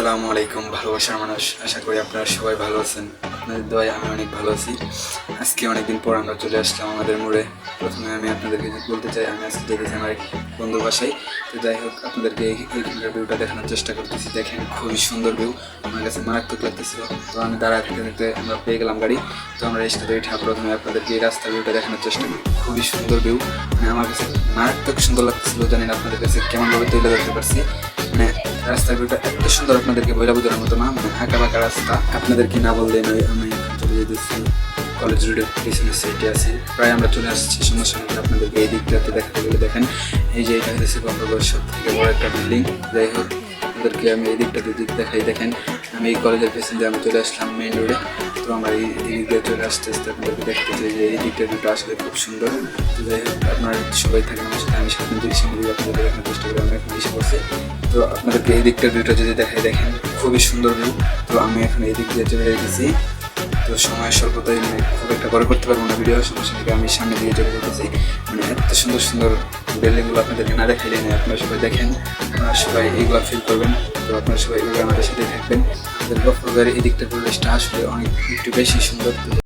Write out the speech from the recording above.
আসসালামু আলাইকুম ভালোবাসার মানুষ, আশা করি আপনারা সবাই ভালো আছেন। আপনাদের দোয়ায় আমি অনেক ভালো আছি। আজকে অনেকদিন পর আমরা চলে আসলাম আমাদের মোড়ে। প্রথমে আমি আপনাদেরকে বলতে চাই, আমি আজকে যেতেছি আমার এক বন্ধুর বাসায়। তো যাই হোক, আপনাদেরকে এইখানকার ভিউটা দেখানোর চেষ্টা করতেছি। দেখেন, খুবই সুন্দর ভিউ, আমার কাছে মারাত্মক লাগতেছিল। তো আমি দাঁড়ায় থাকতে থাকতে আমরা পেয়ে গেলাম গাড়ি। তো আমরা রিক্সাতে উঠে প্রথমে আপনাদেরকে এই রাস্তার ভিউটা দেখানোর চেষ্টা করি। খুবই সুন্দর ভিউ, মানে আমার কাছে মারাত্মক সুন্দর লাগতেছিল। জানি না আপনাদের কাছে কেমনভাবে তুলে ধরতে পারছি। মানে রাস্তার ভিউটা এত সুন্দর, আপনাদেরকে বইলা বোঝানোর মতো না। মানে আঁকা বাঁকা রাস্তা, আপনাদেরকে না বললে নয়। আমি এখন চলে যেতেছি কলেজ রোডের পিছনের সাইডে আছি, প্রায় আমরা চলে আসছি। সমস্যা নেই, আপনাদেরকে এই দিকটাতে দেখাতে গেলে দেখেন, এই যে এটা হচ্ছে গঙ্গাগড়ের সব থেকে বড় একটা বিল্ডিং। যাই হোক, আপনাদেরকে আমি এই দিকটাতে দেখাই। দেখেন, আমি এই কলেজের পেছন দিয়ে আমি চলে আসলাম মেইন রোডে। তো আমরা এই দিক দিয়ে চলে আসতে আসতে আপনাদেরকে দেখতে চাই যে এই দিকটা দুটো আসলে খুব সুন্দর। তো যাই হোক, আপনারা সবাই থাকেন আমার সাথে, আমি সামনে দিকে সামনে দিকে আপনাদেরকে দেখানোর চেষ্টা করি। আমি এখন এসে পড়ছি। তো আপনাদেরকে এই দিকটার ভিউটা যদি দেখাই, দেখেন খুবই সুন্দর ভিউ। তো আমি এখন এই দিক দিয়ে চলে গেছি। তো সময়ের স্বল্পতায় মানে খুব একটা বড় করতে পারবো না ভিডিও, সমস্যা থেকে আমি সামনে দিয়ে চলে যেতেছি। মানে এত সুন্দর সুন্দর বিল্ডিংগুলো আপনাদেরকে না দেখাইলে নেই। আপনারা সবাই দেখেন, আপনারা সবাই এইগুলো ফিল করবেন। তো আপনারা সবাই এইভাবে আমাদের সাথে থাকবেন। আমাদের গফরগাঁওয়ের এই দিকটার পরিবেশটা আসলে অনেক একটু বেশি সুন্দর।